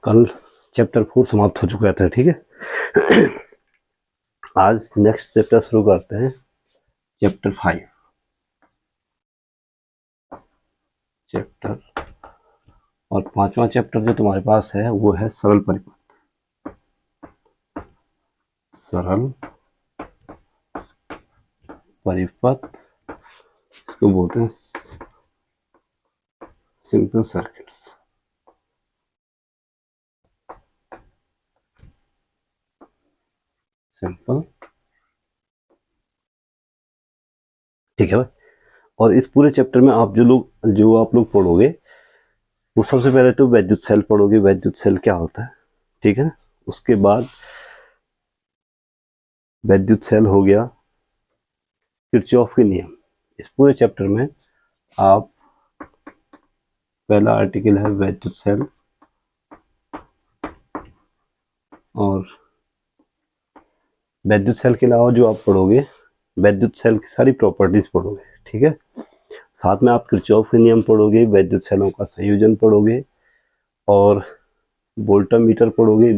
कल चैप्टर 4 समाप्त हो चुका था, ठीक है। आज नेक्स्ट चैप्टर शुरू करते हैं, चैप्टर 5। चैप्टर और 5वां चैप्टर जो तुम्हारे पास है वो है सरल परिपथ। सरल परिपथ, इसको बोलते हैं सिंपल सर्किट्स। सिंपल, ठीक है भाई। और इस पूरे चैप्टर में आप जो आप लोग पढ़ोगे वो सबसे पहले तो वैद्युत सेल पढ़ोगे, वैद्युत सेल क्या होता है, ठीक है ना। उसके बाद वैद्युत सेल हो गया, किरचॉफ के नियम। इस पूरे चैप्टर में आप पहला आर्टिकल है वैद्युत सेल, और वैद्युत सेल के अलावा जो आप पढ़ोगे वैद्युत सेल की सारी प्रॉपर्टीज पढ़ोगे, ठीक है। साथ में आप किरचॉफ के नियम पढ़ोगे, वैद्युत सेलों का संयोजन पढ़ोगे, और वोल्टामीटर पढ़ोगे,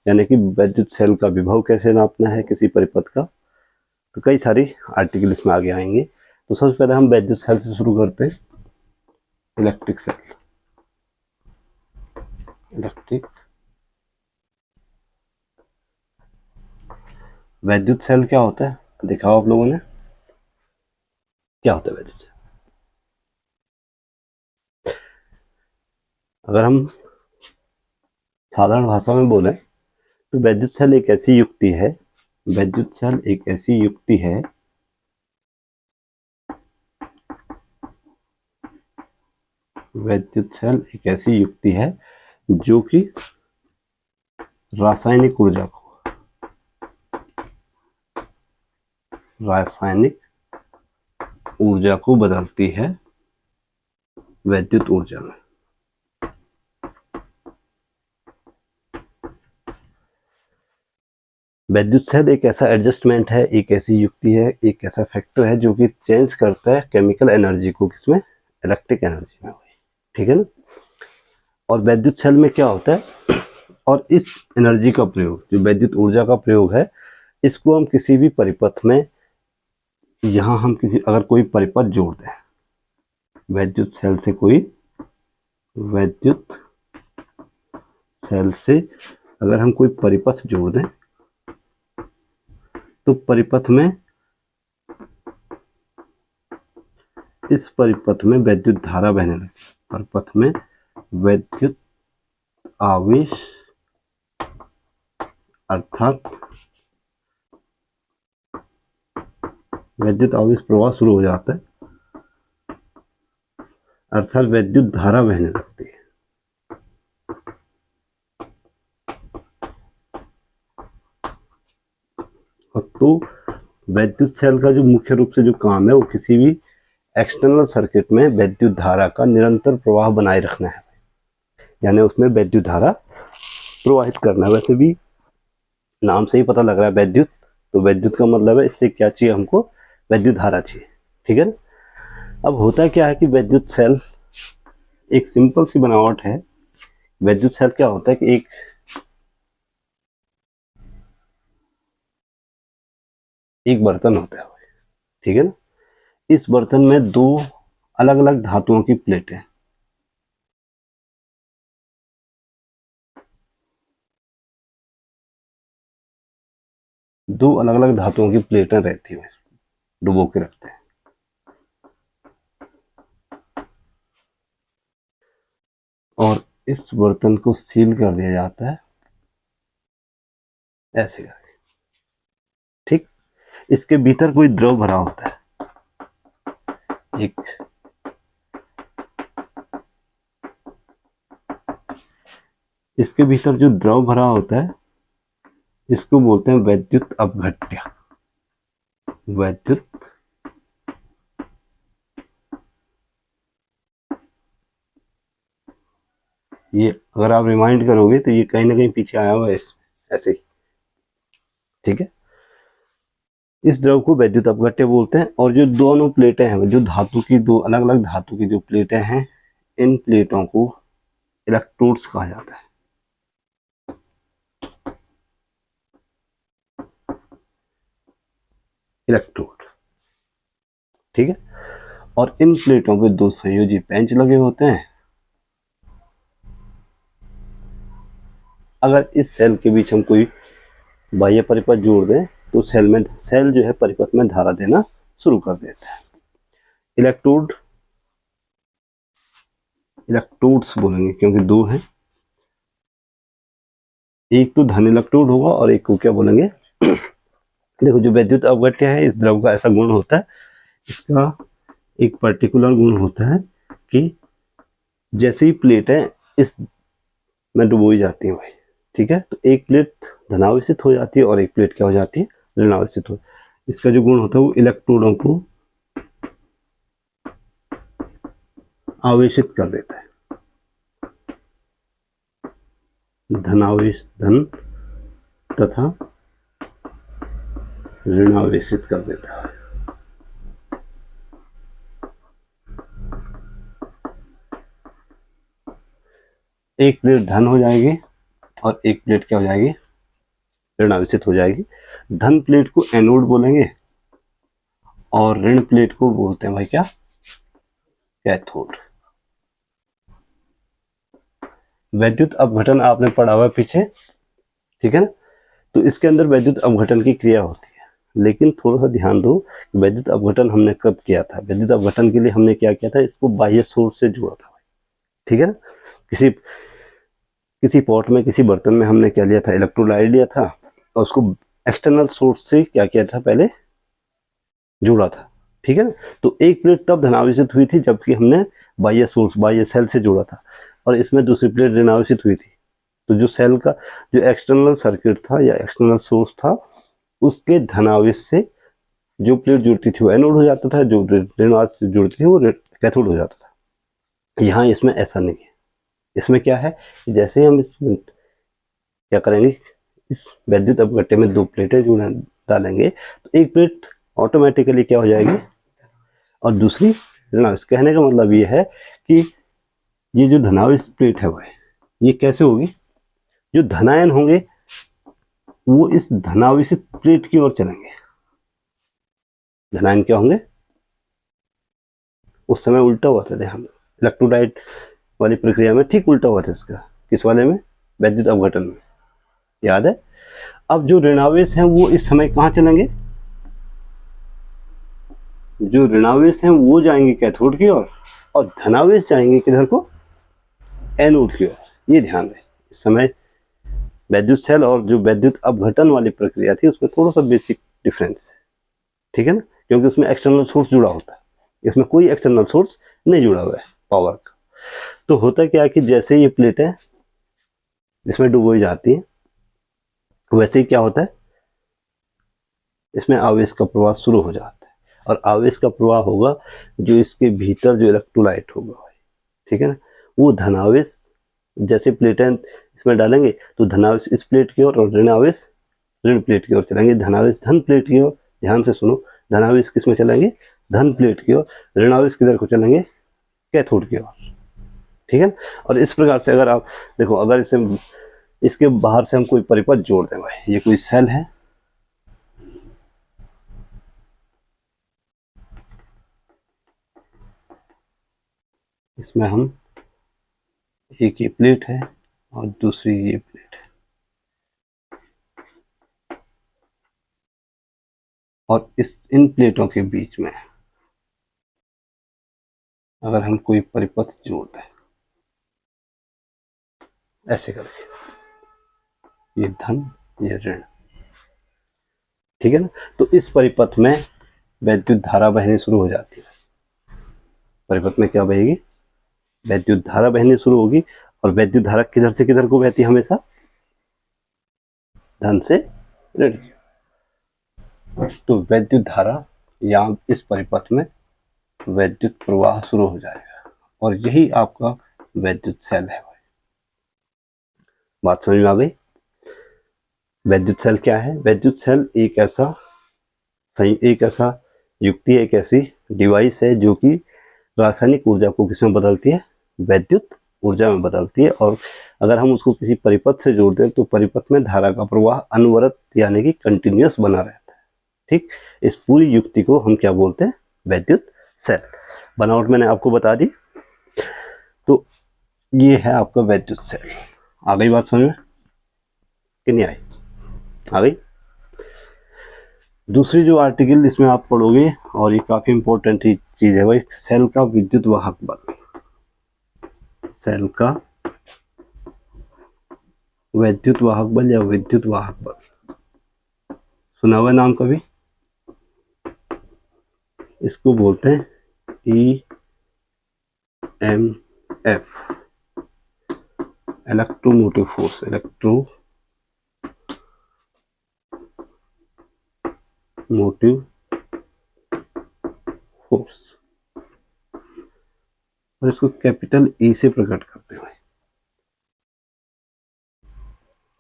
यानी कि वैद्युत सेल का विभव कैसे नापना है किसी परिपथ का। तो कई सारी आर्टिकल इसमें आगे आएंगे। तो सबसे पहले हम वैद्युत सेल से शुरू करते हैं। इलेक्ट्रिक सेल, इलेक्ट्रिक वैद्युत सेल क्या होता है दिखाओ आप लोगों ने, क्या होता है वैद्युत सेल। अगर हम साधारण भाषा में बोले तो वैद्युत सेल एक ऐसी युक्ति है, वैद्युत सेल एक ऐसी युक्ति है वैद्युत सेल एक ऐसी युक्ति है जो कि रासायनिक ऊर्जा को बदलती है वैद्युत ऊर्जा में। वैद्युत सेल एक ऐसा एडजस्टमेंट है, एक ऐसी युक्ति है, एक ऐसा फैक्टर है जो कि चेंज करता है केमिकल एनर्जी को किसमें, इलेक्ट्रिक एनर्जी में, ठीक है ना। और वैद्युत सेल में क्या होता है, और इस एनर्जी का प्रयोग, जो वैद्युत ऊर्जा का प्रयोग है, इसको हम किसी भी परिपथ में, यहाँ हम अगर कोई परिपथ जोड़ दें वैद्युत सेल से, वैद्युत सेल से अगर हम कोई परिपथ जोड़ दें तो परिपथ में, इस परिपथ में वैद्युत धारा बहने लगे, परिपथ में वैद्युत आवेश अर्थात वैद्युत आवेश प्रवाह शुरू हो जाता है, अर्थात वैद्युत धारा बहने लगती है। तो वैद्युत सेल का जो मुख्य रूप से जो काम है वो किसी भी एक्सटर्नल सर्किट में वैद्युत धारा का निरंतर प्रवाह बनाए रखना है, यानी उसमें वैद्युत धारा प्रवाहित करना। वैसे भी नाम से ही पता लग रहा है वैद्युत, तो वैद्युत का मतलब है इससे क्या चाहिए हमको, वैद्युत धारा चाहिए, ठीक है ना। अब होता क्या है कि वैद्युत सेल एक सिंपल सी बनावट है। वैद्युत सेल क्या होता है कि एक बर्तन होता है, ठीक है ना। इस बर्तन में दो अलग अलग धातुओं की प्लेटें, दो अलग अलग धातुओं की प्लेटें रहती हैं, डुबो के रखते हैं। और इस बर्तन को सील कर दिया जाता है ऐसे करके, ठीक। इसके भीतर कोई द्रव भरा होता है, इसके भीतर जो द्रव भरा होता है इसको बोलते हैं वैद्युत अपघट्य। वैद्युत ये अगर आप रिमाइंड करोगे तो ये कहीं ना कहीं पीछे आया हुआ है ऐसे ही, ठीक है। इस द्रव को वैद्युत अपघट्य बोलते हैं। और जो दोनों प्लेटें हैं, जो धातु की दो अलग अलग धातु की जो प्लेटें हैं, इन प्लेटों को इलेक्ट्रोड्स कहा जाता है। इलेक्ट्रोड, ठीक है। और इन प्लेटों पे दो संयोजी पेंच लगे होते हैं। अगर इस सेल के बीच हम कोई बाह्य परिपथ जोड़ दें तो सेल जो है परिपथ में धारा देना शुरू कर देता है। इलेक्ट्रोड्स बोलेंगे क्योंकि दो हैं, एक तो धन इलेक्ट्रोड होगा और एक को क्या बोलेंगे देखो, जो विद्युत अपघट्य है इस द्रव का ऐसा गुण होता है, इसका एक पर्टिकुलर गुण होता है कि जैसे ही प्लेट है इस में डुबोई जाती है भाई, ठीक है। तो एक प्लेट धनावेशित हो जाती है और एक प्लेट क्या हो जाती है, ऋणावेशित हो। इसका जो गुण होता है वो इलेक्ट्रोडों को आवेशित कर देता है, धन तथा ऋणावेशित कर देता है। एक प्लेट धन हो जाएगी और एक प्लेट क्या हो जाएगी, ऋणावेशित हो जाएगी। धन प्लेट को एनोड बोलेंगे और ऋण प्लेट को बोलते हैं भाई क्या, कैथोड। वैद्युत अपघटन आपने पढ़ा हुआ पीछे, ठीक है ना। तो इसके अंदर वैद्युत अपघटन की क्रिया होती है, लेकिन थोड़ा सा ध्यान दो, वैद्युत अपघटन हमने कब किया था। वैद्युत अपघटन के लिए हमने क्या किया था, इसको बाह्य सोर्स से जोड़ा था, ठीक है ना। किसी पॉट में, किसी बर्तन में हमने क्या लिया था, इलेक्ट्रोलाइट लिया था और उसको एक्सटर्नल सोर्स से क्या किया था, पहले जोड़ा था, ठीक है ना। तो एक प्लेट तब धनावेशित हुई थी जबकि हमने बाह्य सोर्स, बाह्य सेल से जोड़ा था, और इसमें दूसरी प्लेट ऋणावेशित हुई थी। तो जो सेल का जो एक्सटर्नल सर्किट था या एक्सटर्नल सोर्स था, उसके धनावेश से जो प्लेट जुड़ती थी वो एनोड हो जाता था, जो ऋणावेश से जुड़ती थी वो कैथोड हो जाता था। यहाँ इसमें ऐसा नहीं है। इसमें क्या है, जैसे ही हम इसमें क्या करेंगे, इस वैद्युत अपघट्य में दो प्लेटें जो डालेंगे तो एक प्लेट ऑटोमेटिकली क्या हो जाएगी और दूसरी ऋणावेश। कहने का मतलब ये है कि ये जो धनावेश प्लेट है वह ये कैसे होगी, जो धनायन होंगे वो इस धनावेशित प्लेट की ओर चलेंगे। धनायन क्या होंगे, उस समय उल्टा हुआ था, ध्यान, इलेक्ट्रोलाइट वाली प्रक्रिया में ठीक उल्टा हुआ था इसका। किस वाले में, वैद्युत अपघटन में, याद है। अब जो ऋणावेश हैं वो इस समय कहाँ चलेंगे, जो ऋणावेश हैं वो जाएंगे कैथोड की ओर और धनावेश जाएंगे किधर को, एनोड की ओर। ये ध्यान रहे, इस समय वैद्युत सेल और जो वैद्युत अपघटन वाली प्रक्रिया थी उसमें थोड़ा सा बेसिक डिफरेंस है, ठीक है ना, क्योंकि उसमें एक्सटर्नल सोर्स जुड़ा होता है, इसमें कोई एक्सटर्नल सोर्स नहीं जुड़ा हुआ है पावर का। तो होता क्या है कि जैसे ये प्लेटें इसमें डुबोई जाती है वैसे ही क्या होता है, इसमें आवेश का प्रवाह शुरू हो जाता है, और आवेश का प्रवाह होगा जो इसके भीतर जो इलेक्ट्रोलाइट होगा, ठीक है ना, वो धनावेश जैसे प्लेटें इसमें डालेंगे तो धनावेश इस प्लेट की ओर और ऋणावेश ऋण प्लेट की ओर चलेंगे। धनावेश धन प्लेट की ओर, ध्यान से सुनो, धनावेश किस में चलेंगे, धन प्लेट की ओर, ऋणावेश किधर को चलेंगे, कैथोड की ओर, ठीक है। और इस प्रकार से अगर आप देखो, अगर इसे इसके बाहर से हम कोई परिपथ जोड़ दें भाई, ये कोई सेल है, इसमें हम एक ये प्लेट है और दूसरी ये प्लेट है, और इन प्लेटों के बीच में अगर हम कोई परिपथ जोड़ दें ऐसे करके, ये धन ये ऋण, ठीक है ना, तो इस परिपथ में वैद्युत धारा बहनी शुरू हो जाती है। परिपथ में क्या बहेगी, वैद्युत धारा बहनी शुरू होगी, और वैद्युत धारा किधर से किधर को बहती है, हमेशा धन से ऋण। तो वैद्युत धारा या इस परिपथ में वैद्युत प्रवाह शुरू हो जाएगा, और यही आपका वैद्युत सेल है। बात समझ में आ गई। वैद्युत सेल क्या है, वैद्युत सेल एक ऐसा युक्ति, एक ऐसी डिवाइस है जो कि रासायनिक ऊर्जा को किसमें बदलती है, वैद्युत ऊर्जा में बदलती है। और अगर हम उसको किसी परिपथ से जोड़ दें तो परिपथ में धारा का प्रवाह अनवरत यानी कि कंटिन्यूअस बना रहता है, ठीक, इस पूरी युक्ति को हम क्या बोलते हैं, वैद्युत सेल। बनावट मैंने आपको बता दी। तो ये है आपका वैद्युत सेल। आ गई बात समझ में कि नहीं आई? आ गई। दूसरी जो आर्टिकल इसमें आप पढ़ोगे, और ये काफी इंपॉर्टेंट चीज है भाई, सेल का विद्युत वाहक बल। सेल का वैद्युत वाहक बल या विद्युत वाहक बल, सुना हुआ नाम कभी? इसको बोलते हैं EMF, electromotive force. Electromotive force, और इसको कैपिटल E से प्रकट करते हैं।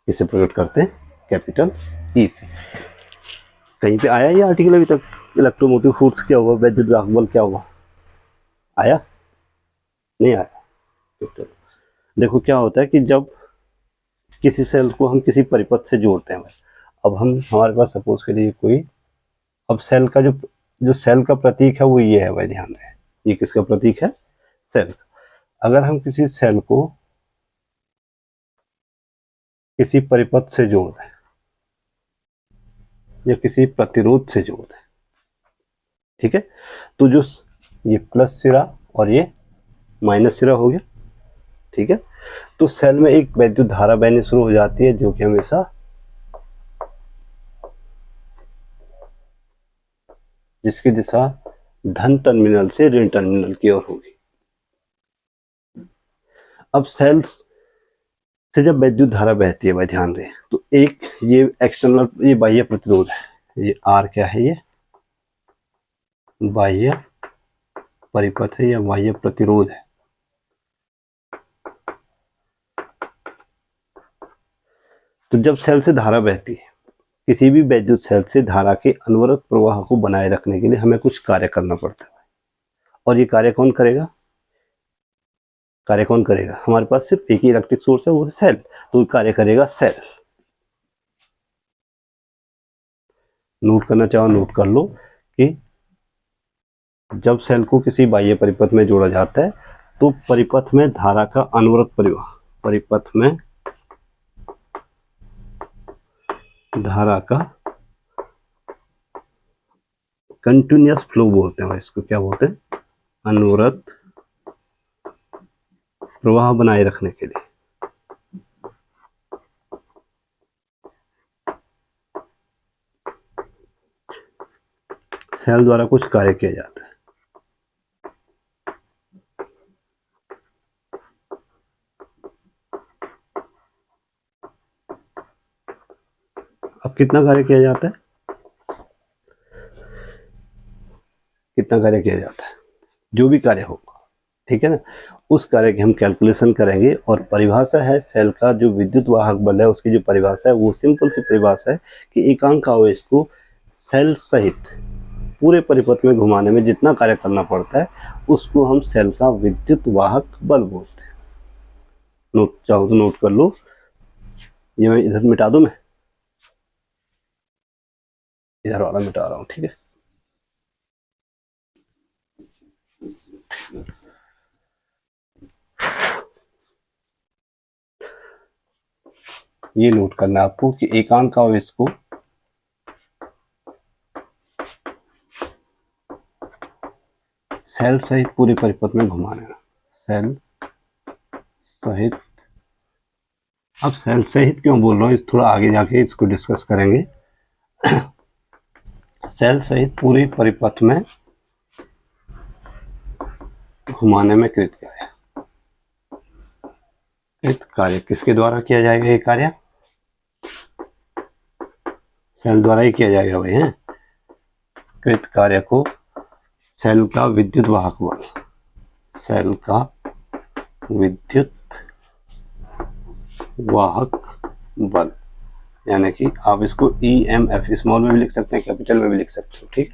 इसे प्रकट करते हैं कैपिटल E से। कहीं पे आया ये आर्टिकल अभी तक? इलेक्ट्रोमोटिव फोर्स क्या हुआ, वैद्युत वाहक बल क्या हुआ? आया? नहीं आया? तो देखो क्या होता है कि जब किसी सेल को हम किसी परिपथ से जोड़ते हैं, अब हम हमारे पास सपोज के लिए कोई, अब सेल का जो सेल का प्रतीक है वो ये है भाई, ध्यान रहे, ये किसका प्रतीक है? सेल का। अगर हम किसी सेल को किसी परिपथ से जोड़ दें या किसी प्रतिरोध से जोड़ दें, ठीक है, तो जो ये प्लस सिरा और ये माइनस सिरा हो गया, ठीक है, तो सेल में एक वैद्युत धारा बहनी शुरू हो जाती है, जो कि हमेशा जिसकी दिशा धन टर्मिनल से ऋण टर्मिनल की ओर होगी। अब सेल्स से जब वैद्युत धारा बहती है भाई, ध्यान रहे, तो एक ये एक्सटर्नल, ये बाह्य प्रतिरोध है, ये आर क्या है, ये बाह्य परिपथ है या बाह्य प्रतिरोध है। तो जब सेल से धारा बहती है, किसी भी वैद्युत सेल से धारा के अनवरत प्रवाह को बनाए रखने के लिए हमें कुछ कार्य करना पड़ता है, और ये कार्य कौन करेगा? हमारे पास सिर्फ एक ही इलेक्ट्रिक सोर्स है, वो है सेल, तो कार्य करेगा सेल। नोट करना चाहो नोट कर लो कि जब सेल को किसी बाह्य परिपथ में जोड़ा जाता है, तो परिपथ में धारा का अनवरत प्रवाह, परिपथ में धारा का कंटिन्यूअस फ्लो बोलते हैं, इसको क्या बोलते हैं? अनवरत प्रवाह बनाए रखने के लिए सेल द्वारा कुछ कार्य किया जाता है। अब कितना कार्य किया जाता है? जो भी कार्य होगा, ठीक है ना, उस कार्य की हम कैलकुलेशन करेंगे। और परिभाषा है सेल का जो विद्युत वाहक बल है, उसकी जो परिभाषा है वो सिंपल सी परिभाषा है कि एकांक आवेश को सेल सहित पूरे परिपथ में घुमाने में जितना कार्य करना पड़ता है, उसको हम सेल का विद्युत वाहक बल बोलते हैं। नोट चाहो तो नोट कर लो, ये मैं इधर मिटा दूं, मैं इधर वाला मिटा रहा हूं, ठीक है। ये नोट करना है आपको कि एकांक आवेश को सेल सहित पूरे परिपथ में घुमाना, सेल सहित। अब सेल सहित क्यों बोल रहा हूँ, थोड़ा आगे जाके इसको डिस्कस करेंगे। सेल सहित पूरे परिपथ में घुमाने में कृत कार्य किसके द्वारा किया जाएगा? ये कार्य सेल द्वारा ही किया जाएगा भाई, है। कृत कार्य को सेल का विद्युत वाहक बल, सेल का विद्युत वाहक बल, यानी कि आप इसको EMF स्मॉल में भी लिख सकते हैं, कैपिटल में भी लिख सकते हो, ठीक।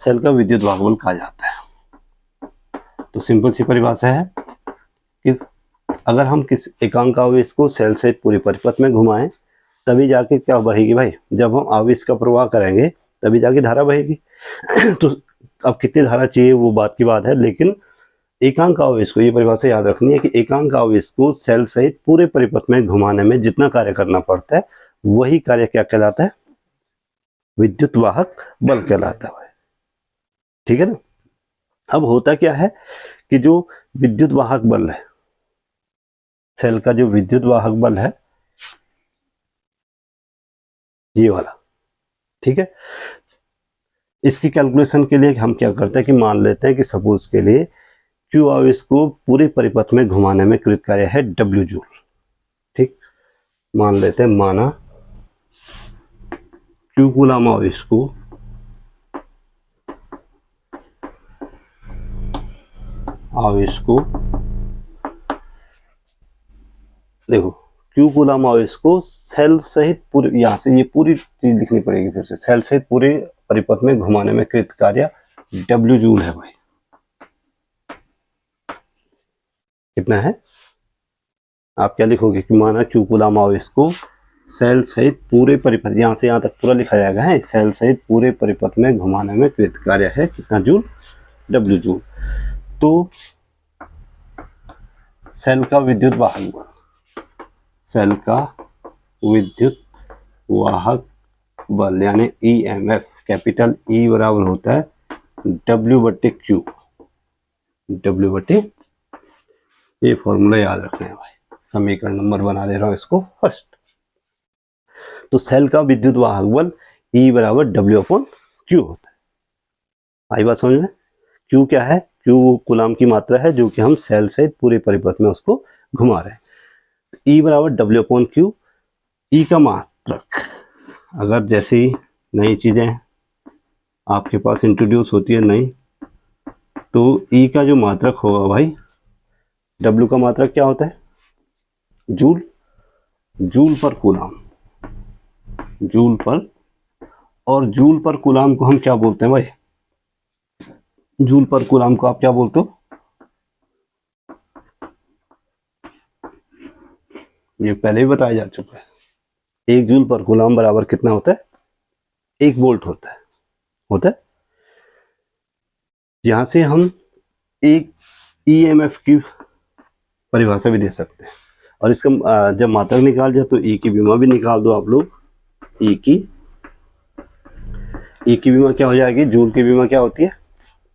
सेल का विद्युत वाहक बल कहा जाता है। तो सिंपल सी परिभाषा है कि अगर हम किस एकांक आवेश को सेल सहित पूरे परिपथ में घुमाएं, तभी जाके क्या बहेगी भाई, जब हम आवेश का प्रवाह करेंगे तभी जाके धारा बहेगी। तो अब कितनी धारा चाहिए वो बात की बात है, लेकिन एकांक आवेश को, ये परिभाषा याद रखनी है कि एकांक आवेश को सेल सहित पूरे परिपथ में घुमाने में जितना कार्य करना पड़ता है वही कार्य क्या कहलाता है, विद्युत वाहक बल कहलाता है। ठीक है ना। अब होता क्या है कि जो विद्युत वाहक बल है, सेल का जो विद्युत वाहक बल है ये वाला, ठीक है, इसकी कैलकुलेशन के लिए हम क्या करते हैं कि मान लेते हैं कि सपोज के लिए क्यू आवेश को पूरे परिपथ में घुमाने में कृत कार्य है डब्ल्यू जूल। ठीक, मान लेते हैं, माना क्यू कूलाम आवेश को देखो, क्यू कूलाम आवेश को सेल सहित पूरे, यहां से ये पूरी चीज लिखनी पड़ेगी फिर से, सेल सहित पूरे परिपथ में घुमाने में कृत कार्य डब्ल्यू जूल है भाई। कितना है, आप क्या लिखोगे कि माना क्यू कूलाम आवेश को सेल सहित पूरे परिपथ, यहां से यहां तक पूरा लिखा जाएगा है, सेल सहित पूरे परिपथ में घुमाने में कृत कार्य है कितना जूल, डब्ल्यू जूल। तो सेल का विद्युत वाहक बल, सेल का विद्युत वाहक बल यानी EMF, कैपिटल E बराबर होता है W बटे Q, W बटे, ये फॉर्मूला याद रखना है भाई, समीकरण नंबर बना दे रहा हूं इसको फर्स्ट। तो सेल का विद्युत वाहक बल E बराबर W अपॉन Q होता है। आई बात समझ में। Q क्या है, Q कूलाम की मात्रा है जो कि हम सेल से पूरे परिपथ में उसको घुमा रहे हैं। E बराबर W अपॉन Q, E का मात्रक, अगर जैसी नई चीजें आपके पास इंट्रोड्यूस होती है नई, तो E का जो मात्रक होगा भाई, W का मात्रक क्या होता है, जूल, जूल पर कूलाम, जूल पर, और जूल पर कूलाम को हम क्या बोलते हैं भाई, जूल पर कूलाम को आप क्या बोलते हो, ये पहले ही बताया जा चुका है। एक जूल पर कूलाम बराबर कितना होता है, 1 वोल्ट होता है, होता है। यहां से हम एक EMF की परिभाषा भी दे सकते हैं, और इसका जब मात्रक निकाल जाए तो E की विमा भी निकाल दो आप लोग। E की विमा क्या हो जाएगी, जूल की विमा क्या होती है,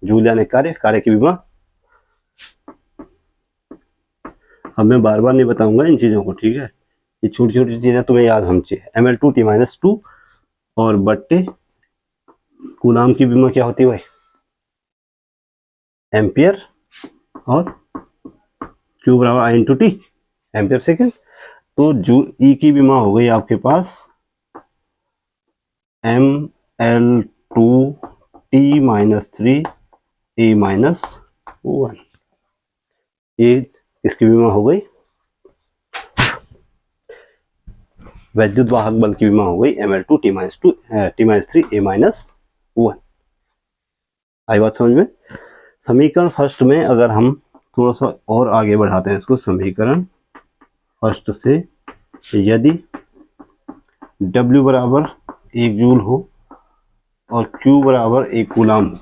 जूल यानी कार्य, कार्य की विमा। अब मैं बार बार नहीं बताऊंगा इन चीजों को, ठीक है, ये छोटी छोटी चीजें तुम्हें याद होनी चाहिए। mL2T-2 और बट्टे कूलाम की विमा क्या होती है भाई, एम्पियर, और Q बराबर I into T, ampere second. तो जूल E की विमा हो गई आपके पास mL2T-3 A-1, ये इसकी विमा हो गई, वैद्युत वाहक बल की विमा हो गई mL2T-3 A-1। आई बात समझ में। समीकरण फर्स्ट में अगर हम थोड़ा सा और आगे बढ़ाते हैं इसको, समीकरण फर्स्ट से, यदि W बराबर 1 जूल हो और Q बराबर 1 कूलाम हो,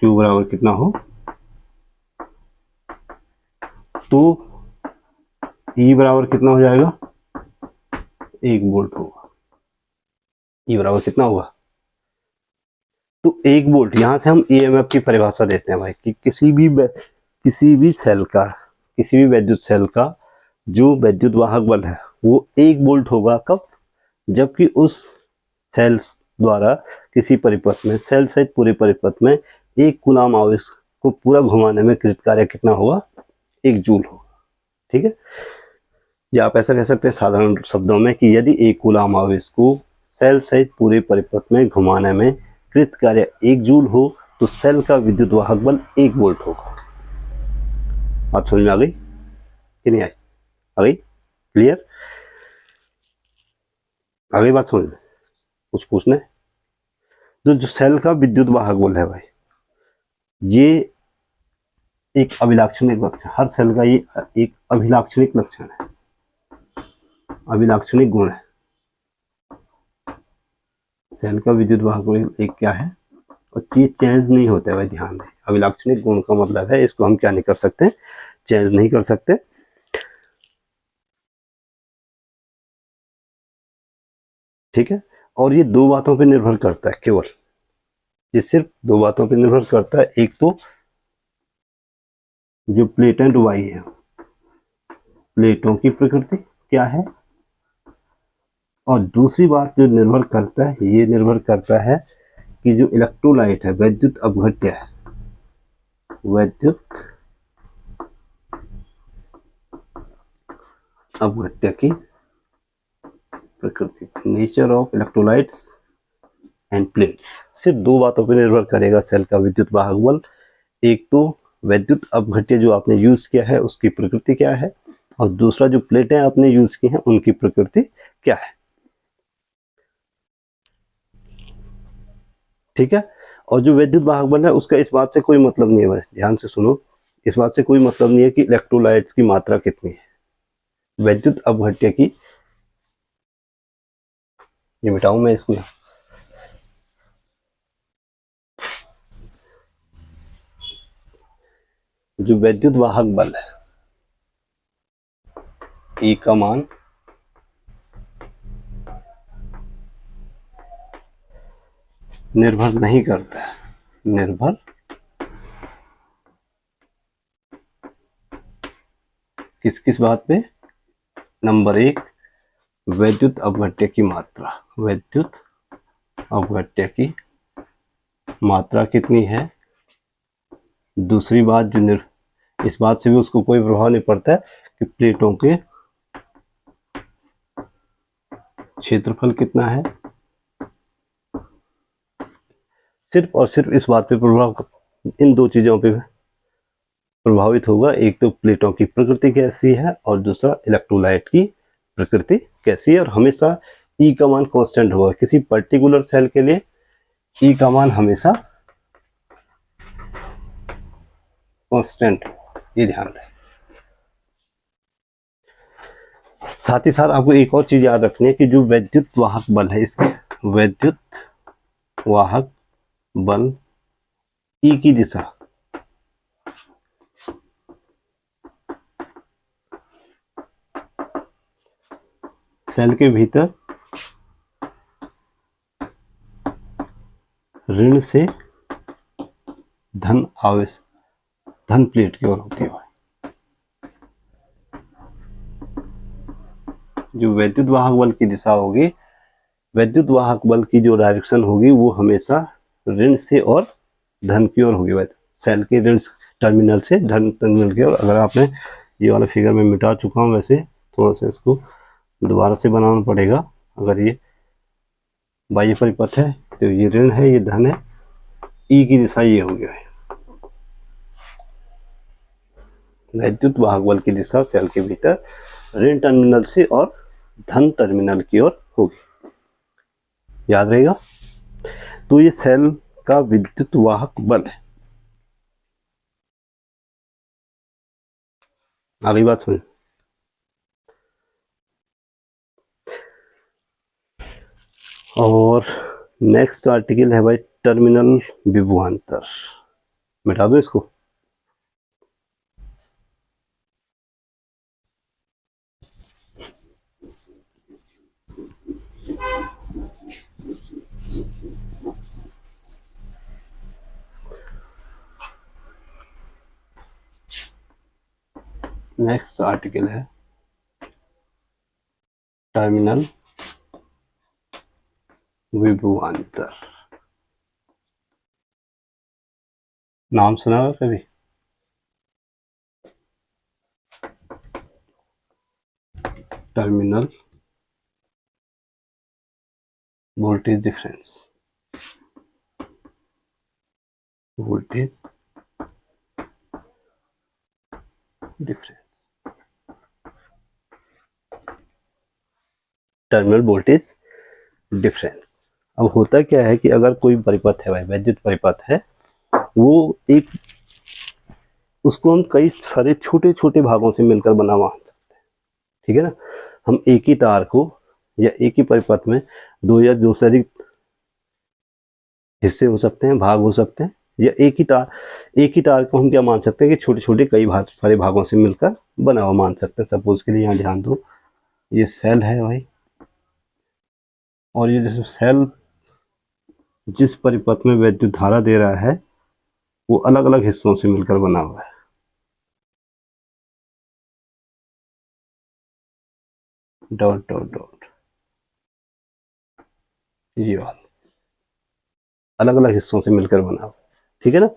Q बराबर कितना हो, तो E बराबर कितना हो जाएगा, 1 वोल्ट होगा। E बराबर कितना होगा, तो 1 वोल्ट। यहां से हम EMF की परिभाषा देते हैं भाई कि किसी भी सेल का, किसी भी वैद्युत सेल का जो वैद्युत वाहक बल है वो 1 वोल्ट होगा। कब, जबकि उस सेल द्वारा किसी परिपथ में, सेल सहित पूरे परिपथ में 1 कूलाम आवेश को पूरा घुमाने में कृत कार्य कितना होगा, 1 जूल होगा। ठीक है, या आप ऐसा कह सकते हैं साधारण शब्दों में कि यदि 1 कूलाम आवेश को सेल सहित पूरे परिपथ में घुमाने में कृत कार्य 1 जूल हो तो सेल का विद्युत वाहक बल 1 वोल्ट होगा। बात समझ में आ गई कि नहीं आई, आ गई, क्लियर, आ गई बात समझ में। कुछ पूछना है, जो सेल का विद्युत वाहक बल है भाई, ये एक अभिलाक्षणिक लक्षण, हर सेल का ये एक अभिलाक्षणिक लक्षण है, अभिलाक्षणिक गुण है। सेल का विद्युत वाहक बल एक क्या है, और चीज चेंज नहीं होता है भाई, ध्यान दें। अभिलाक्षणिक गुण का मतलब है इसको हम क्या नहीं कर सकते, चेंज नहीं कर सकते। ठीक है, और ये दो बातों पे निर्भर करता है केवल, ये सिर्फ दो बातों पे निर्भर करता है। एक तो जो प्लेट एंड वाई है, प्लेटों की प्रकृति क्या है, और दूसरी बात जो निर्भर करता है, ये निर्भर करता है कि जो इलेक्ट्रोलाइट है, वैद्युत अपघट्य है, वैद्युत अपघट्य की प्रकृति, nature of electrolytes and plates. सिर्फ दो बातों पर निर्भर करेगा सेल का विद्युत वाहक बल। एक तो वैद्युत अपघट्य जो आपने यूज किया है उसकी प्रकृति क्या है, और दूसरा जो प्लेटें आपने यूज की हैं उनकी प्रकृति क्या है। ठीक है, और जो वैद्युत वाहक बल है उसका इस बात से कोई मतलब नहीं है, ध्यान से सुनो, इस बात से कोई मतलब नहीं है कि इलेक्ट्रोलाइट्स की मात्रा कितनी है। वैद्युत अपघट्य की, ये मिटाऊं मैं इसको, जो वैद्युत वाहक बल है E का मान निर्भर नहीं करता है, निर्भर किस किस बात पे, नंबर एक वैद्युत अपघट्य की मात्रा, वैद्युत अपघट्य की मात्रा कितनी है। दूसरी बात जो इस बात से भी उसको कोई प्रभाव नहीं पड़ता है कि प्लेटों के क्षेत्रफल कितना है, सिर्फ और सिर्फ इस बात पे प्रभाव, इन दो चीजों पे प्रभावित होगा। एक तो प्लेटों की प्रकृति कैसी है और दूसरा इलेक्ट्रोलाइट की प्रकृति कैसी है। और हमेशा ई का मान कांस्टेंट होगा किसी पर्टिकुलर सेल के लिए, ई का मान हमेशा कांस्टेंट, ये ध्यान रहे। साथ ही साथ आपको एक और चीज याद रखनी है कि जो वैद्युत वाहक बल है, इसके वैद्युत वाहक बल ई की दिशा सेल के भीतर ऋण से धन आवेश, धन प्लेट की ओर होती है। जो वैद्युत वाहक बल की दिशा होगी, वैद्युत वाहक बल की जो डायरेक्शन होगी वो हमेशा ऋण से और धन की ओर होगी। सेल के ऋण टर्मिनल से धन टर्मिनल की ओर। अगर आपने ये वाला फिगर में मिटा चुका हूँ, वैसे थोड़ा सा इसको दोबारा से बनाना पड़ेगा। अगर ये बाह्य परिपथ है तो ये ऋण है, ये धन है, ई की दिशा ये हो गया है। वैद्युत वाहक बल की दिशा सेल के भीतर ऋण टर्मिनल से और धन टर्मिनल की ओर होगी, याद रहेगा। तो ये सेल का विद्युत वाहक बल है। अगली बात सुन, और नेक्स्ट आर्टिकल है भाई टर्मिनल विभवांतर। मिटा दो इसको। नेक्स्ट आर्टिकल है टर्मिनल विभवांतर। नाम सुना है कभी? Terminal voltage difference, voltage difference, terminal voltage difference. अब होता क्या है कि अगर कोई परिपथ है भाई, वैद्युत परिपथ है, वो एक, उसको हम कई सारे छोटे छोटे भागों से मिलकर बना हुआ सकते हैं। ठीक है ना, हम एक ही तार को या एक ही परिपथ में दो या दो से अधिक हिस्से हो सकते हैं, भाग हो सकते हैं, या एक ही तार को हम क्या मान सकते हैं कि छोटे छोटे कई भाग सारे भागों से मिलकर बना हुआ मान सकते हैं। सपोज के लिए यहाँ ध्यान दो, ये सेल है भाई, और ये जैसे सेल जिस परिपथ में विद्युत धारा दे रहा है वो अलग अलग हिस्सों से मिलकर बना हुआ है। डॉट डॉट डॉट, ये वाला अलग अलग हिस्सों से मिलकर बना हुआ, ठीक है ना।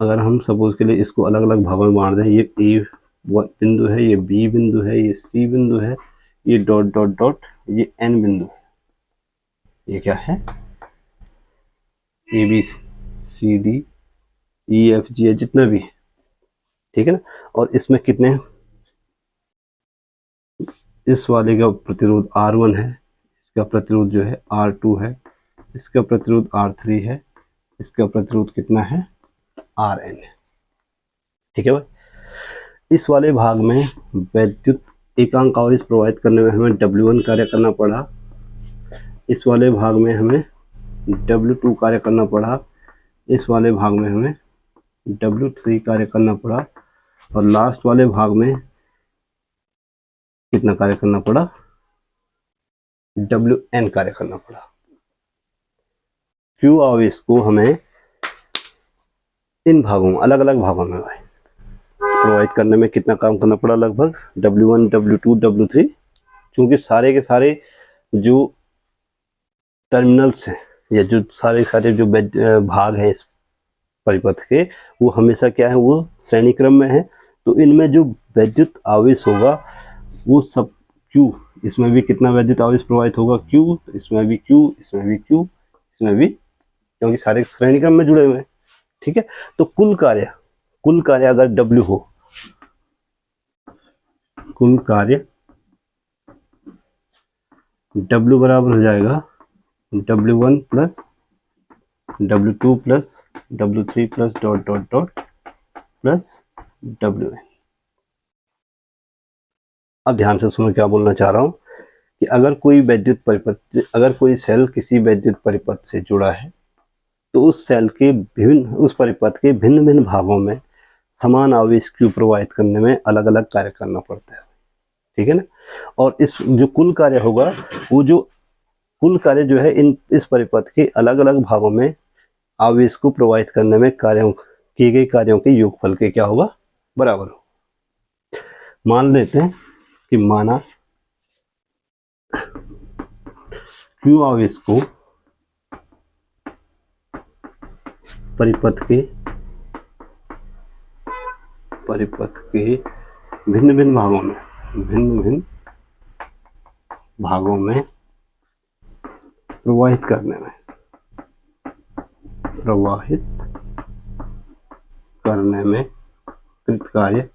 अगर हम सपोज के लिए इसको अलग अलग भागों में बांट दें, ये ए बिंदु है, ये बी बिंदु है, ये सी बिंदु है, ये डॉट डॉट डॉट, ये एन बिंदु है, ये क्या है, A B C D E F G है, जितना भी, ठीक है ना। और इसमें कितने, इस वाले का प्रतिरोध R1 है, इसका प्रतिरोध जो है R2 है, इसका प्रतिरोध R3 है, इसका प्रतिरोध कितना है Rn है, ठीक है भाई। इस वाले भाग में विद्युत एकांक आवेश प्रवाहित करने में हमें W1 कार्य करना पड़ा, इस वाले भाग में हमें W2 कार्य करना पड़ा, इस वाले भाग में हमें W3 कार्य करना पड़ा, और लास्ट वाले भाग में कितना कार्य करना पड़ा, Wn कार्य करना पड़ा। Q आवेश को हमें इन भागों में, अलग अलग भागों में भाई प्रवाहित करने में कितना काम करना पड़ा, लगभग W1 W2 W3, क्योंकि सारे के सारे जो टर्मिनल्स हैं या जो सारे जो भाग हैं इस परिपथ के, वो हमेशा क्या है, वो श्रेणी क्रम में है। तो इनमें जो विद्युत आवेश होगा वो सब Q, इसमें भी कितना विद्युत आवेश प्रवाहित होगा Q, इसमें भी Q, इसमें भी Q, इसमें भी, क्योंकि सारे श्रेणी क्रम में जुड़े हुए हैं, ठीक है। तो कुल कार्य अगर W हो, कुल कार्य W बराबर हो जाएगा W1 plus W2 plus W3 plus dot dot dot plus Wn। अब ध्यान से सुनो क्या बोलना चाह रहा हूं, कि अगर कोई विद्युत परिपथ, अगर कोई सेल किसी विद्युत परिपथ से जुड़ा है तो उस सेल के विभिन्न, उस परिपथ के भिन्न भिन्न भागों में समान आवेश Q प्रवाहित करने में अलग अलग कार्य करना पड़ता है, ठीक है ना। और इस जो कुल कार्य होगा, वो जो कुल कार्य जो है इस परिपथ के अलग अलग भागों में आवेश को प्रवाहित करने में किए गए कार्यों के योगफल के क्या होगा, बराबर हो। मान लेते हैं कि माना Q आवेश को परिपथ के भिन्न भिन्न भागों में प्रवाहित करने में कृत कार्य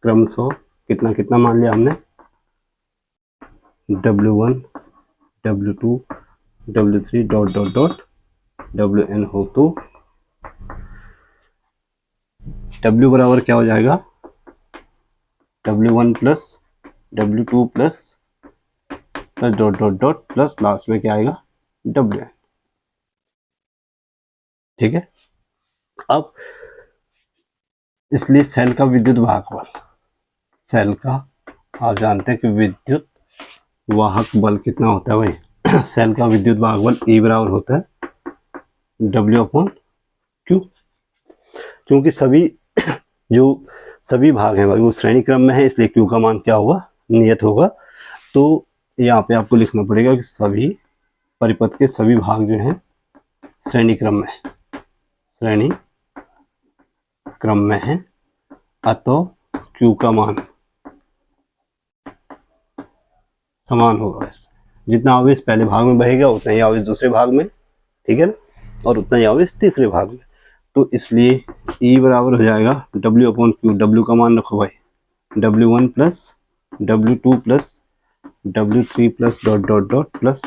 क्रमशः कितना कितना मान लिया हमने, W1 W2 W3 dot dot dot Wn हो, तो W बराबर क्या हो जाएगा, W1 plus W2 plus dot dot dot plus last में क्या आएगा Wn, ठीक है। अब इसलिए सेल का विद्युत भागबल, सेल का आप जानते हैं कि विद्युत वाहक बल कितना होता है भाई, सेल का विद्युत भागबल E बराबर होता है W/Q, क्योंकि सभी भाग हैं भाई वो श्रेणी क्रम में है, इसलिए Q का मान क्या होगा, नियत होगा। तो यहाँ पे आपको लिखना पड़ेगा कि सभी परिपथ के सभी भाग जो हैं श्रेणी क्रम में है, अतः Q का मान समान होगा, जितना आवेश पहले भाग में बहेगा उतना ही आवेश दूसरे भाग में, ठीक है ना, और उतना ही आवेश तीसरे भाग में। तो इसलिए E बराबर हो जाएगा W/Q, W का मान रखो भाई, W1 plus W2 plus W3 plus dot dot dot plus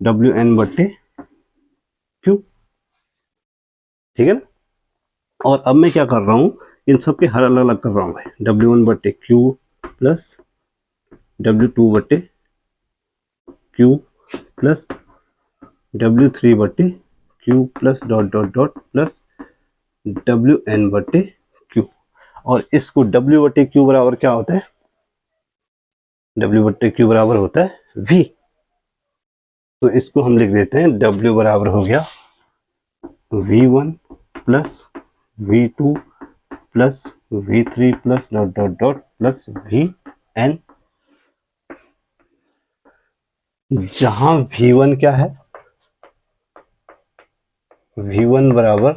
Wn/Q, ठीक है ना। और अब मैं क्या कर रहा हूँ, इन सब के हर अलग अलग कर रहा हूँ भाई, W1/Q plus W2/Q plus W3/Q plus dot dot dot plus WN/Q। और इसको W/Q बराबर क्या होता है? W/Q बराबर होता है V। तो इसको हम लिख देते हैं W बराबर हो गया V1 plus V2 plus V3 plus dot dot dot plus VN, जहां V1 क्या है? V1 बराबर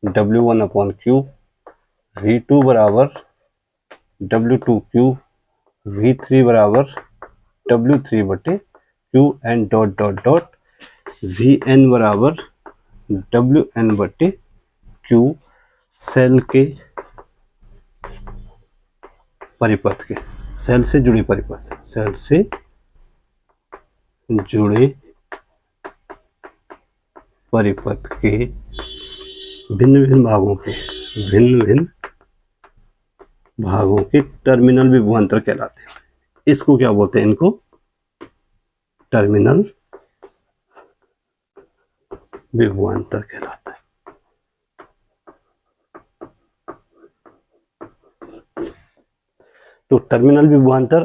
W1/Q, V2 बराबर W2Q, V3 बराबर W3/Q and dot dot dot VN बराबर WN/Q सेल के परिपथ के, सेल से जुड़ी परिपथ, सेल से जुड़े परिपथ के भिन्न भिन्न भागों के टर्मिनल विभवांतर कहलाते हैं। इसको क्या बोलते हैं? इनको टर्मिनल विभवांतर कहलाता है। तो टर्मिनल विभवांतर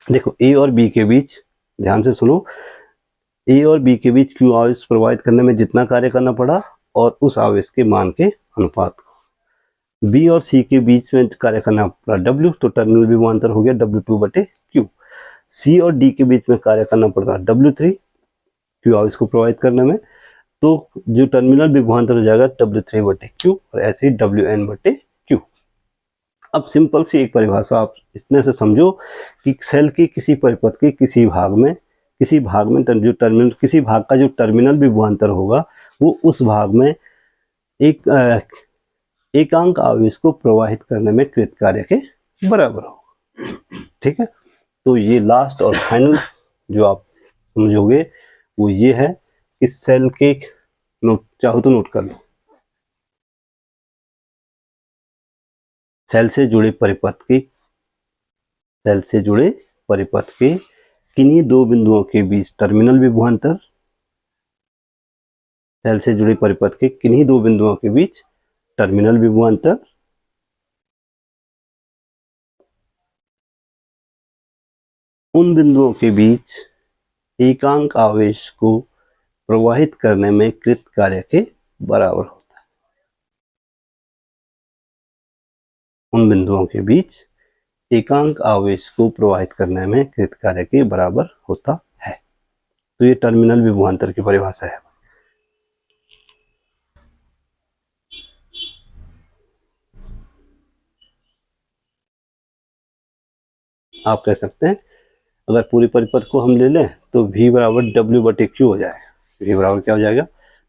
देखो, ए और बी के बीच, ध्यान से सुनो, ए और बी के बीच क्यू आवेश प्रवाहित करने में जितना कार्य करना पड़ा और उस आवेश के मान के अनुपात को, बी और सी के बीच में कार्य करना पड़ा W, तो टर्मिनल विभवांतर हो गया W2/Q। सी और डी के बीच में कार्य करना पड़ता W3 क्यू आवेश को प्रवाहित करने में, तो जो टर्मिनल विभवांतर हो जाएगा W3/Q और ऐसे ही WN/Q। अब सिंपल सी एक परिभाषा आप इतने से समझो कि सेल की किसी परिपथ के किसी भाग में जो टर्मिनल, किसी भाग का जो टर्मिनल विभवांतर होगा वो उस भाग में एक एकांक आवेश को प्रवाहित करने में कृत कार्य के बराबर होगा। ठीक है, तो ये लास्ट और फाइनल जो आप समझोगे वो ये है कि सेल के, नोट चाहो तो नोट कर लो, सेल से जुड़े परिपथ के किन्हीं दो बिंदुओं के बीच टर्मिनल विभवांतर, सेल से जुड़े परिपथ के किन्हीं दो बिंदुओं के बीच टर्मिनल विभवांतर, उन बिंदुओं के बीच एकांक आवेश को प्रवाहित करने में कृत कार्य के बराबर होता है। उन बिंदुओं के बीच एकांक आवेश को प्रवाहित करने में कृत कार्य के बराबर होता है। तो ये टर्मिनल विभवांतर की परिभाषा है। आप कह सकते हैं अगर पूरी परिपथ को हम ले लें तो V बराबर W/Q हो जाएगा। V बराबर क्या हो जाएगा?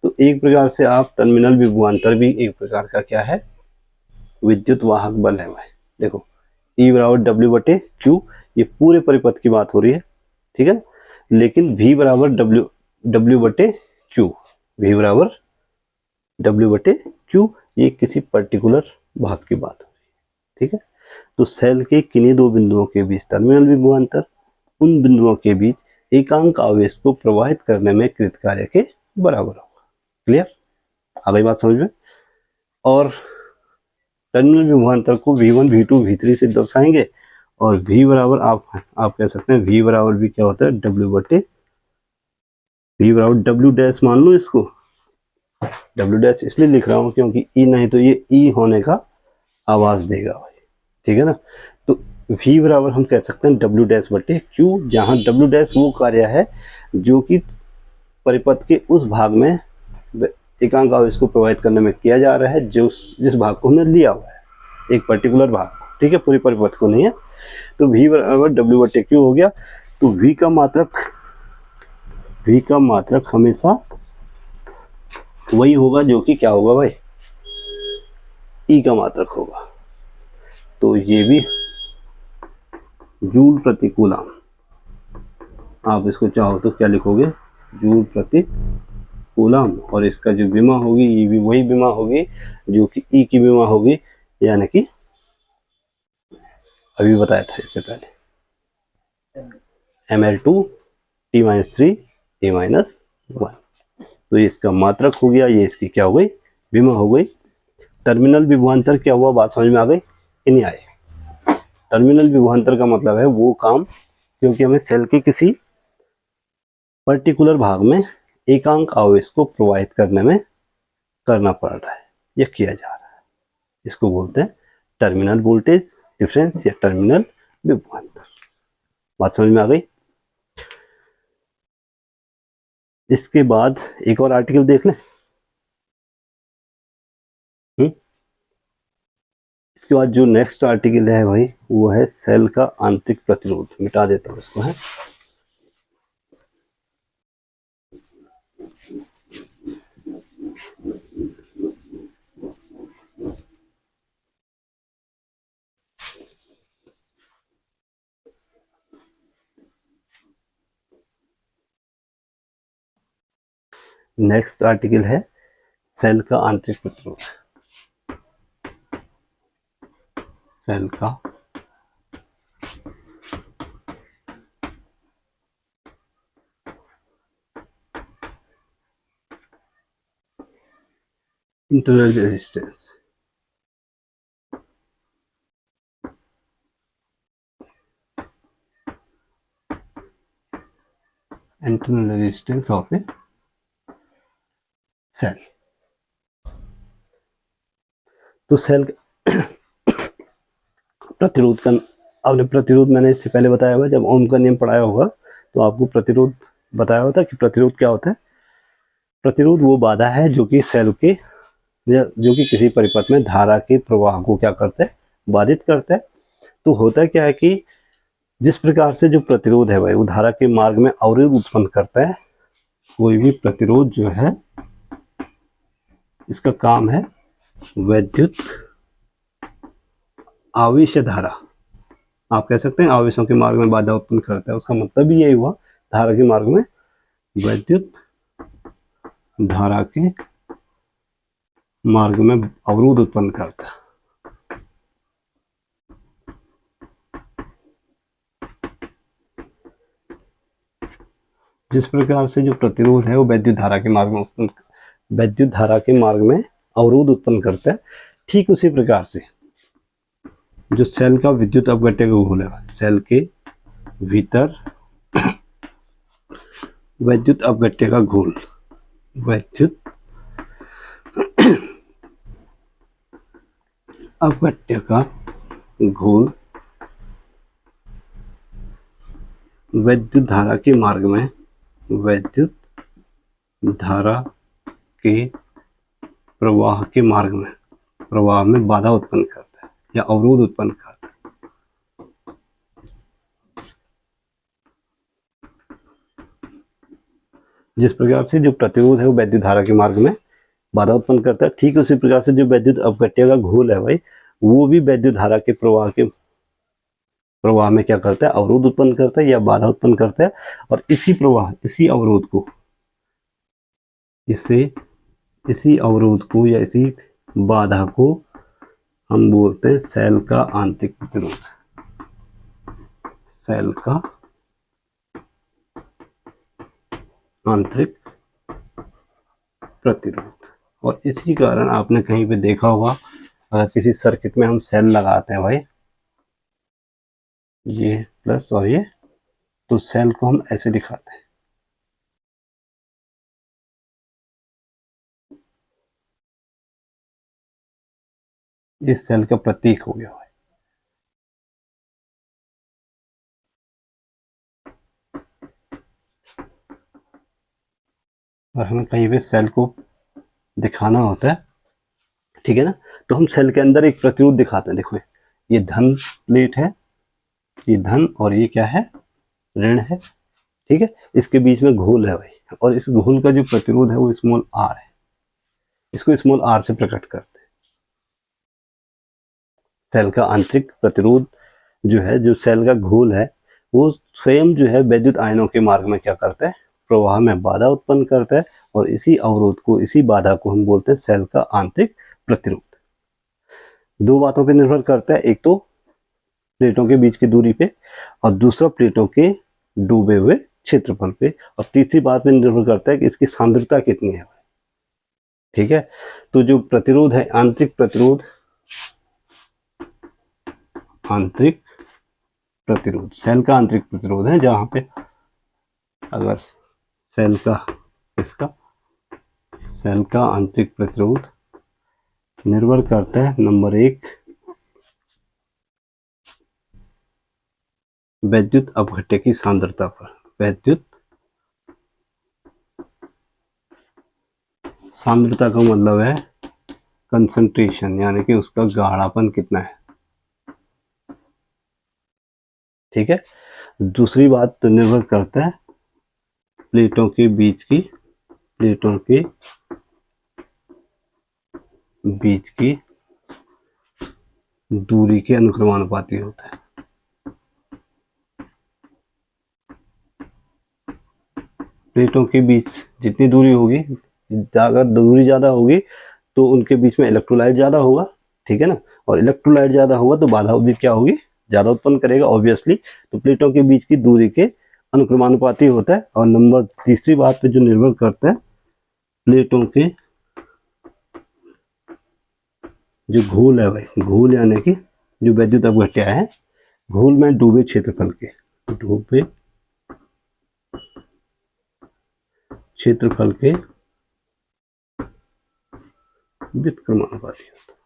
तो एक प्रकार से आप टर्मिनल विभवांतर भी एक प्रकार का क्या है? विद्युत वाहक बल है भाई। देखो E बराबर W/Q, ये पूरे परिपथ की बात हो रही है, ठीक है, लेकिन V बराबर W/Q, V बराबर W/Q, ये किसी पर्टिकुलर भाग की बात हो रही है। ठीक है, तो सेल के किन्हीं दो बिंदुओं के बीच टर्मिनल विभवांतर, उन बिंदुओं के बीच एकांक आवेश को प्रवाहित करने में कृत कार्य के बराबर होगा। क्लियर? आ गई बात समझ में? और टर्मिनल विभवांतर को V1, V2, V3 से दर्शाएंगे और V बराबर आप कह सकते हैं V बराबर भी क्या होता है? V बराबर W डैश मान लो इसको। W डैश इसलिए लिख रहा हूं क्योंकि E नहीं तो ये E होने का आवाज देगा भाई। ठीक है ना? तो V बराबर हम कह सकते हैं W'/Q, जहां W डैश वो कार्य है जो कि परिपथ के उस भाग में एकांक आवेश को प्रवाहित करने में किया जा रहा है, जो जिस भाग को हमने लिया हुआ है, एक पर्टिकुलर भाग। ठीक है, पूरी परिपथ को नहीं है। तो V बराबर W/Q हो गया। तो V का मात्रक हमेशा वही होगा जो कि क्या होगा भाई? E का मात्रक होगा। तो ये भी जूल प्रति कूलम, आप इसको चाहो तो क्या लिखोगे? जूल प्रति कूलम। और इसका जो विमा होगी ये भी वही विमा होगी जो कि E की विमा होगी, यानी कि अभी बताया था इससे पहले ml2 T-3 A- 1। तो ये इसका मात्रक हो गया, ये इसकी क्या हो गई, विमा हो गई। टर्मिनल विभवांतर क्या हुआ, बात समझ में आ गई कि नहीं आई। टर्मिनल विभवांतर का मतलब है वो काम क्योंकि हमें सेल के किसी पर्टिकुलर भाग में एकांक आवेश को प्रवाहित करने में करना पड़ रहा है या किया जा रहा है, इसको बोलते हैं टर्मिनल वोल्टेज डिफरेंस या टर्मिनल विभवांतर। बात समझ में आ गई। इसके बाद एक और आर्टिकल देख लें। इसके बाद जो नेक्स्ट आर्टिकल है भाई वो है सेल का आंतरिक प्रतिरोध। मिटा देता हूं इसको है। नेक्स्ट आर्टिकल है सेल का आंतरिक प्रतिरोध। सेल का internal resistance. Internal resistance of a cell. तो सेल प्रतिरोध का, आपने प्रतिरोध मैंने इससे पहले बताया हुआ, जब ओम का नियम पढ़ाया होगा तो आपको प्रतिरोध बताया होता कि प्रतिरोध क्या होता है। प्रतिरोध वो बाधा है जो कि सेल के जो कि किसी परिपथ में धारा के प्रवाह को क्या करता है, बाधित करता है। तो होता क्या है कि जिस प्रकार से जो प्रतिरोध है भाई वो धारा के मार्ग में अवरोध उत्पन्न करता है, कोई भी प्रतिरोध जो है इसका काम है वैद्युत आवेश धारा, आप कह सकते हैं आवेशों के मार्ग में बाधा उत्पन्न करता है। उसका मतलब भी यही हुआ, धारा के मार्ग में वैद्युत धारा के मार्ग में अवरोध उत्पन्न करता है। जिस प्रकार से जो प्रतिरोध है वो वैद्युत धारा के मार्ग में वैद्युत धारा के मार्ग में अवरोध उत्पन्न करता है, ठीक उसी प्रकार से जो सेल का विद्युत अपघट्य का घोल है, सेल के भीतर वैद्युत अपघट्य का घोल, वैद्युत अपघट्य का घोल वैद्युत धारा के मार्ग में वैद्युत धारा के प्रवाह के मार्ग में प्रवाह में बाधा उत्पन्न करता है या अवरोध उत्पन्न करता है। जिस प्रकार से जो प्रतिरोध है वो वैद्युत धारा के मार्ग में बाधा उत्पन्न करता है, ठीक उसी प्रकार से जो वैद्युत अपघट्य का घोल है भाई वो भी वैद्युत धारा के प्रवाह में क्या करता है, अवरोध उत्पन्न करता है या बाधा उत्पन्न करता है। और इसी प्रवाह इसी अवरोध को या इसी बाधा को हम बोलते हैं सेल का आंतरिक प्रतिरोध। सेल का आंतरिक प्रतिरोध। और इसी कारण आपने कहीं पे देखा होगा, अगर किसी सर्किट में हम सेल लगाते हैं भाई, ये प्लस और ये, तो सेल को हम ऐसे दिखाते हैं, ये सेल का प्रतीक हो गया भाई। और हमें कहीं पे सेल को दिखाना होता है, ठीक है ना, तो हम सेल के अंदर एक प्रतिरोध दिखाते हैं। देखो ये धन प्लेट है, ये धन और ये क्या है, ऋण है, ठीक है। इसके बीच में घोल है भाई, और इस घोल का जो प्रतिरोध है वो स्मॉल आर है, इसको स्मॉल आर से प्रकट करते हैं। सेल का आंतरिक प्रतिरोध जो है, जो सेल का घोल है, वो स्वयं जो है वैद्युत आयनों के मार्ग में क्या करता है, प्रवाह में बाधा उत्पन्न करता है। और इसी अवरोध को, इसी बाधा को हम बोलते हैं सेल का आंतरिक प्रतिरोध। दो बातों पर निर्भर करता है, एक तो प्लेटों के बीच की दूरी पे, और दूसरा प्लेटों के डूबे हुए क्षेत्रफल पे, और तीसरी बात पे निर्भर करता है कि इसकी सांद्रता कितनी है। ठीक है, तो जो प्रतिरोध है आंतरिक प्रतिरोध, आंतरिक प्रतिरोध सेल का आंतरिक प्रतिरोध है, जहां पे अगर सेल का इसका सेल का आंतरिक प्रतिरोध निर्भर करता है नंबर 1 वैद्युत अपघट्य की सांद्रता पर। वैद्युत सांद्रता का मतलब है कंसंट्रेशन, यानी कि उसका गाढ़ापन कितना है। ठीक है, दूसरी बात तो निर्भर करता है प्लेटों के बीच की दूरी के अनुक्रमानुपाती होता है। प्लेटों के बीच जितनी दूरी होगी, अगर दूरी ज़्यादा होगी तो उनके बीच में इलेक्ट्रोलाइट ज़्यादा होगा। ठीक है ना, और इलेक्ट्रोलाइट ज़्यादा होगा तो बाधा भी क्या होगी, ज़्यादा उत्पन्न करेगा ऑब्वियसली। तो प्लेटों के बीच की दूरी के अनुक्रमानुपाती होता है। और नंबर तीसरी बात पे जो निर्भर करता है प्लेटों के जो घूल है भाई, घूल यानी कि जो वैद्युत अपघट्य है, घूल में डूबे क्षेत्रफल के व्युत्क्रमानुपाती होता है।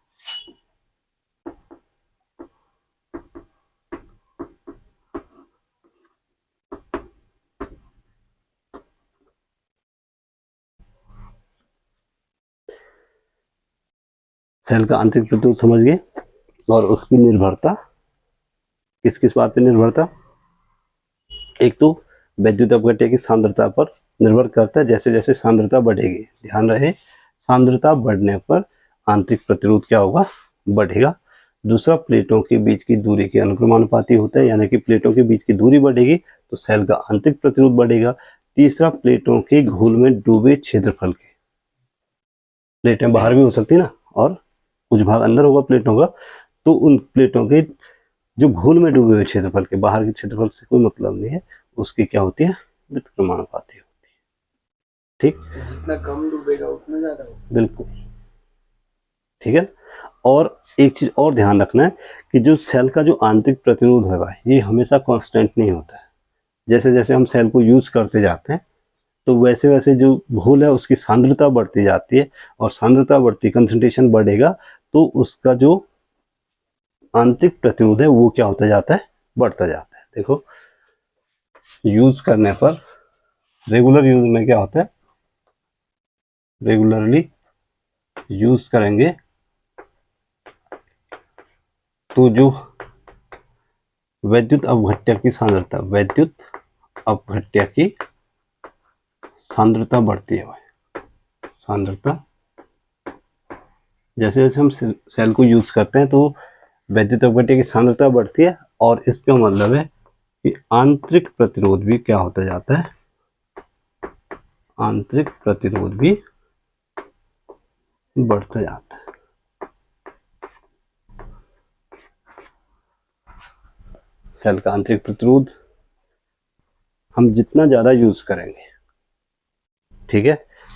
सेल का आंतरिक प्रतिरोध समझ गए, और उसकी निर्भरता किस किस बात पे निर्भरता, एक तो वैद्युत अपघट्य की सांद्रता पर निर्भर करता है। जैसे जैसे सांद्रता बढ़ेगी, ध्यान रहे सांद्रता बढ़ने पर आंतरिक प्रतिरोध क्या होगा, बढ़ेगा। दूसरा प्लेटों के बीच की दूरी के अनुक्रमानुपाती होता है, यानी कि प्लेटों के बीच की दूरी बढ़ेगी तो सेल का आंतरिक प्रतिरोध बढ़ेगा। तीसरा प्लेटों के घूल में डूबे क्षेत्रफल के, प्लेटें बाहर भी हो सकती है ना, और कुछ भाग अंदर होगा प्लेटों का, तो उन प्लेटों के जो घूल में डूबे हुए क्षेत्रफल के, बाहर के क्षेत्रफल से कोई मतलब नहीं है, उसकी क्या होती है, व्युत्क्रमानुपाती होती है। ठीक, जितना कम डूबेगा उतना ज्यादा होगा। बिल्कुल, ठीक है। और एक चीज और ध्यान रखना है कि जो सेल का जो आंतरिक प्रतिरोध है भाई, ये हमेशा कांस्टेंट नहीं होता है। जैसे जैसे हम सेल को यूज करते जाते हैं तो वैसे वैसे जो घोल है उसकी सांद्रता बढ़ती जाती है, और सांद्रता बढ़ती, कंसंट्रेशन बढ़ेगा तो उसका जो आंतरिक प्रतिरोध है वो क्या होता जाता है, बढ़ता जाता है। देखो यूज करने पर, रेगुलर यूज में क्या होता है, रेगुलरली यूज करेंगे तो जो वैद्युत अपघट्य की सांद्रता, वैद्युत अपघट्य की सांद्रता बढ़ती है भाई, सांद्रता जैसे जैसे हम सेल को यूज करते हैं तो वैद्युत अपघट्य की सांद्रता बढ़ती है, और इसका मतलब है कि आंतरिक प्रतिरोध भी क्या होता जाता है, आंतरिक प्रतिरोध भी बढ़ता जाता है। सेल का आंतरिक प्रतिरोध हम जितना ज्यादा यूज करेंगे, ठीक है,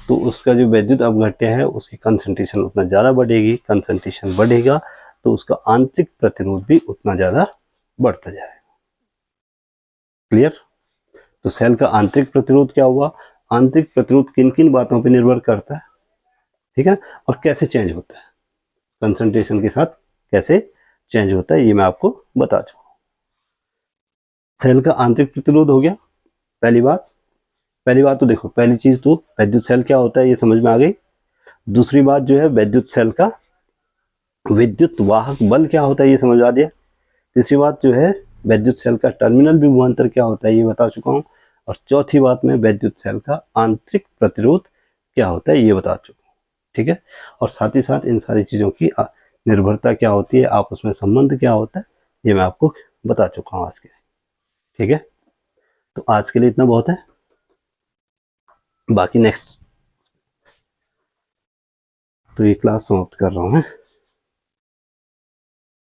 तो उसका जो वैद्युत अपघट्य है उसकी कंसंट्रेशन उतना ज्यादा बढ़ेगी, कंसंट्रेशन बढ़ेगा तो उसका आंतरिक प्रतिरोध भी उतना ज्यादा बढ़ता जाएगा। क्लियर। तो सेल का आंतरिक प्रतिरोध क्या हुआ, आंतरिक प्रतिरोध किन किन बातों पर निर्भर करता है, ठीक है, और कैसे चेंज होता है, कंसंट्रेशन के साथ कैसे चेंज होता है, ये मैं आपको बता चुका हूं। सेल का आंतरिक प्रतिरोध हो गया पहली बात तो देखो, पहली चीज तो वैद्युत सेल क्या होता है ये समझ में आ गई। दूसरी बात जो है वैद्युत सेल का विद्युत वाहक बल क्या होता है ये समझ आ दिया। तीसरी बात जो है वैद्युत सेल का टर्मिनल विभवांतर क्या होता है ये बता चुका हूँ। और चौथी बात में वैद्युत सेल का आंतरिक प्रतिरोध क्या होता है ये बता चुका हूँ, ठीक है। और साथ ही साथ इन सारी चीजों की निर्भरता क्या होती है, आपस में संबंध क्या होता है, ये मैं आपको बता चुका हूँ आज के, ठीक है। तो आज के लिए इतना बहुत है, बाकी नेक्स्ट तो ये क्लास समाप्त कर रहा हूँ मैं।